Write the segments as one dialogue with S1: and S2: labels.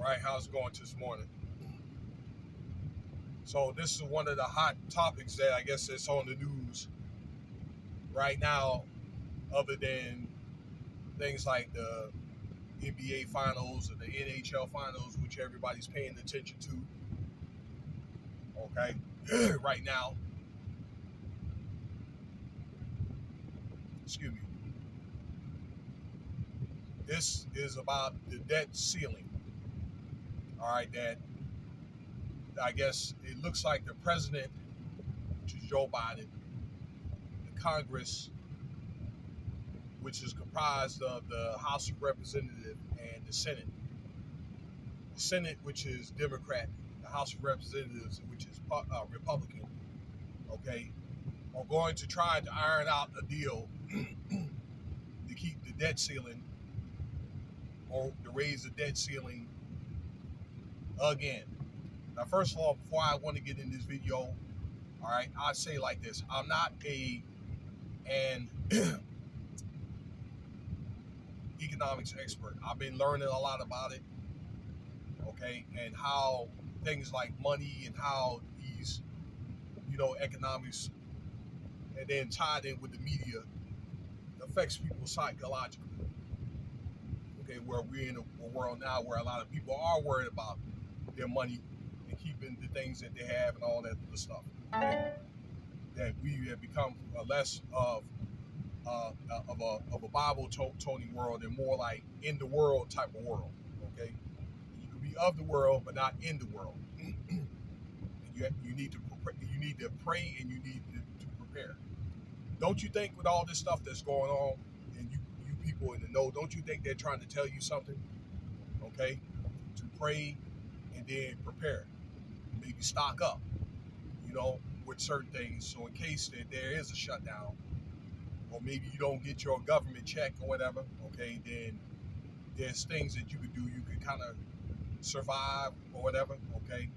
S1: right, how's it going this morning? So this is one of the hot topics that I guess is on the news right now, other than things like the NBA finals or the NHL finals, which everybody's paying attention to. Okay, right now, excuse me. This is about the debt ceiling. All right, that I guess it looks like the president, which is Joe Biden, the Congress, which is comprised of the House of Representatives and the Senate. The Senate, which is Democrat, the House of Representatives, which is Republican, okay, are going to try to iron out a deal to keep the debt ceiling or to raise the debt ceiling again. Now, first of all, before I want to get in this video, all right, I say like this: I'm not an economics expert. I've been learning a lot about it, okay, and how things like money and how these, economics, and then tied in with the media, affects people psychologically. Okay, where we're in a world now where a lot of people are worried about their money and keeping the things that they have and all that other stuff. Okay? That we have become less of a Bible toting world and more like in the world type of world. Okay, you can be of the world but not in the world. And you need to pray and you need to prepare. Don't you think with all this stuff that's going on, and you people in the know, don't you think they're trying to tell you something? Okay, to pray and then prepare, maybe stock up, with certain things, so in case that there is a shutdown, or maybe you don't get your government check or whatever. Okay, then there's things that you could do. You could kind of survive or whatever. Okay,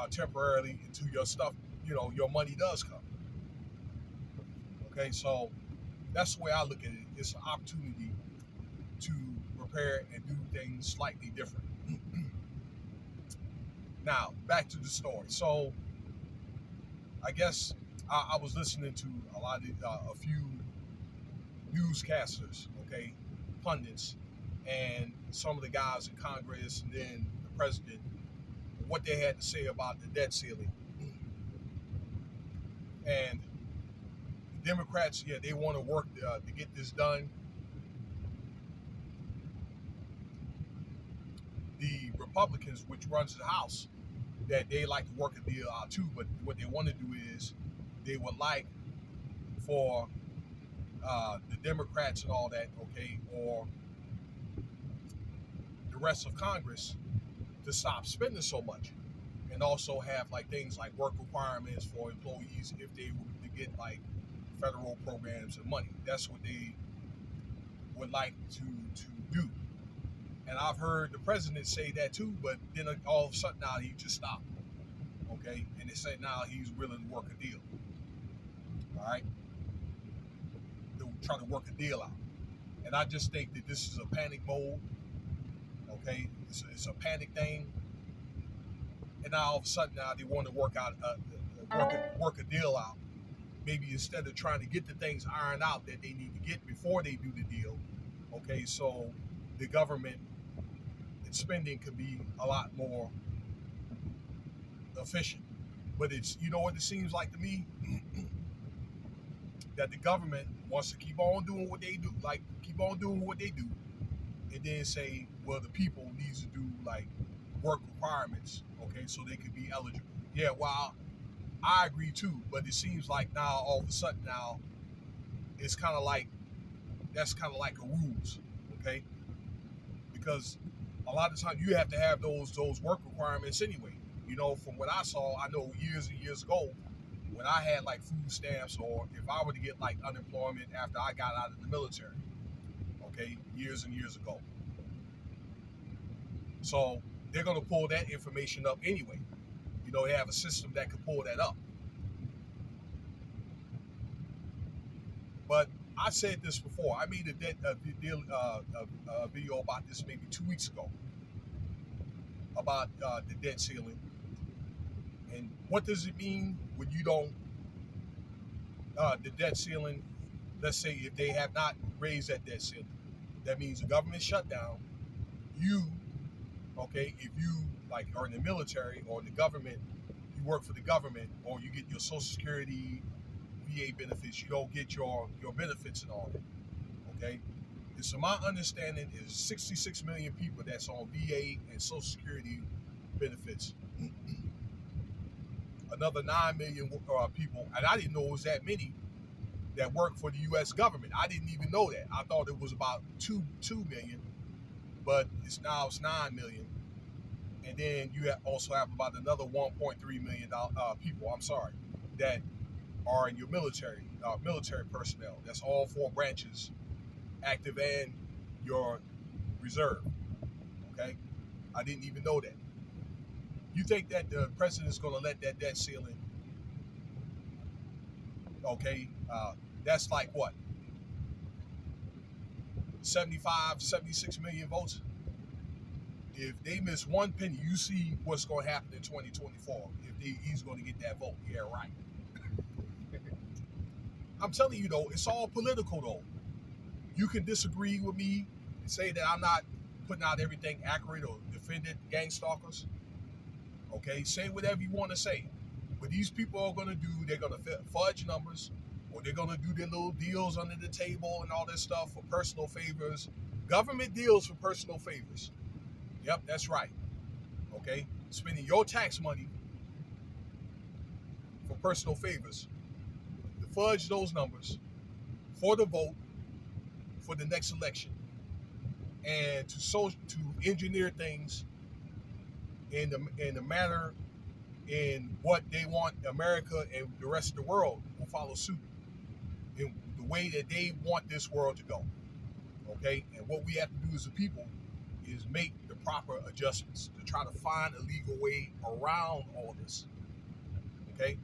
S1: temporarily until your stuff, your money does come. Okay, so that's the way I look at it. It's an opportunity to prepare and do things slightly different. Now, back to the story. So, I guess I was listening to a few newscasters, okay, pundits, and some of the guys in Congress, and then the president, what they had to say about the debt ceiling. And the Democrats, yeah, they want to work to get this done. The Republicans, which runs the House, that they like to work a deal out too, but what they want to do is they would like for the Democrats and all that, okay, or the rest of Congress to stop spending so much, and also have like things like work requirements for employees if they were to get like federal programs and money. That's what they would like to do. And I've heard the president say that too, but then all of a sudden now he just stopped. Okay, and they say now he's willing to work a deal. All right, to try to work a deal out. And I just think that this is a panic mode. Okay, it's a panic thing. And now all of a sudden now they want to work a deal out. Maybe instead of trying to get the things ironed out that they need to get before they do the deal. Okay, so the government and spending could be a lot more efficient. But it's, what it seems like to me, that the government wants to keep on doing what they do, and then say, well, the people needs to do like work requirements, okay, so they could be eligible. Yeah, well, I agree too, but it seems like now all of a sudden now it's kind of like that's kind of like a rules, okay, because a lot of times you have to have those work requirements anyway. From what I saw, I know years and years ago when I had like food stamps, or if I were to get like unemployment after I got out of the military, okay, years and years ago. So they're going to pull that information up anyway. They have a system that can pull that up. But I said this before. I made a video about this maybe 2 weeks ago. about the debt ceiling. And what does it mean when you don't, the debt ceiling, let's say if they have not raised that debt ceiling, that means the government shut down. You, okay, if you like are in the military or in the government, you work for the government or you get your Social Security, VA benefits, you don't get your benefits and all that, okay? And so my understanding is 66 million people that's on VA and Social Security benefits. Another 9 million people, and I didn't know it was that many that work for the U.S. government. I didn't even know that. I thought it was about 2 million, but it's 9 million. And then you also have about another 1.3 million people. I'm sorry, that are in your military personnel. That's all four branches, active and your reserve. Okay, I didn't even know that. You think that the president is going to let that debt ceiling? Okay, that's like what? 75, 76 million votes. If they miss one penny, you see what's going to happen in 2024. If he's going to get that vote, yeah, right. I'm telling you though, it's all political though. You can disagree with me and say that I'm not putting out everything accurate or defending gang stalkers. Okay, say whatever you want to say. What these people are going to do, they're going to fudge numbers, or they're going to do their little deals under the table and all this stuff for personal favors. Government deals for personal favors. Yep, that's right. Okay, spending your tax money for personal favors to fudge those numbers for the vote for the next election, and to engineer things in the manner in what they want America and the rest of the world will follow suit in the way that they want this world to go. Okay, and what we have to do as a people is make the proper adjustments to try to find a legal way around all this. Okay,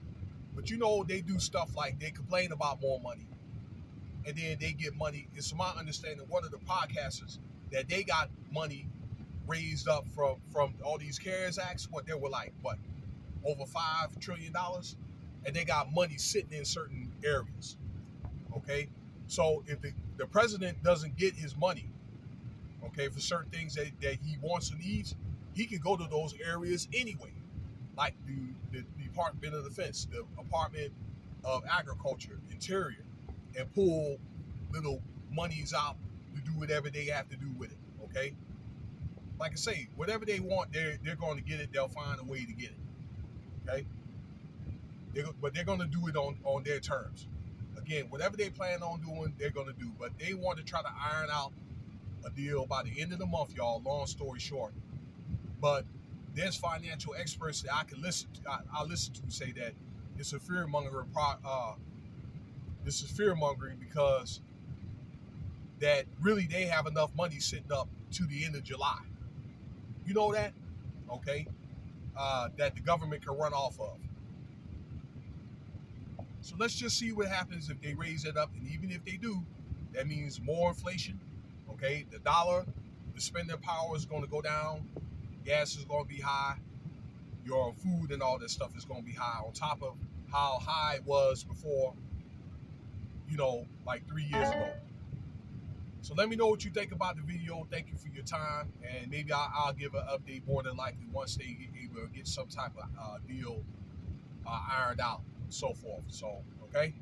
S1: but you know they do stuff like they complain about more money, and then they get money. It's my understanding one of the podcasters that they got money raised up from all these CARES Acts. What they were like, what, over $5 trillion, and they got money sitting in certain areas. Okay, so if the president doesn't get his money, okay, for certain things that he wants and needs, he can go to those areas anyway, like the Department of Defense, the Department of Agriculture, Interior, and pull little monies out to do whatever they have to do with it. Okay, like I say, whatever they want, they're going to get it. They'll find a way to get it. Okay, but they're going to do it on their terms. Again, whatever they plan on doing, they're going to do. But they want to try to iron out a deal by the end of the month, y'all. Long story short, but there's financial experts that I can listen to. I listen to say that it's a fear mongering. This is fear mongering because that really they have enough money sitting up to the end of July. You know that, okay? That the government can run off of. So let's just see what happens if they raise it up, and even if they do, that means more inflation. Okay, the dollar, the spending power is going to go down. Gas is going to be high. Your food and all this stuff is going to be high on top of how high it was before, like 3 years ago. So let me know what you think about the video. Thank you for your time. And maybe I'll give an update more than likely once they get able to get some type of deal ironed out and so forth. So, okay.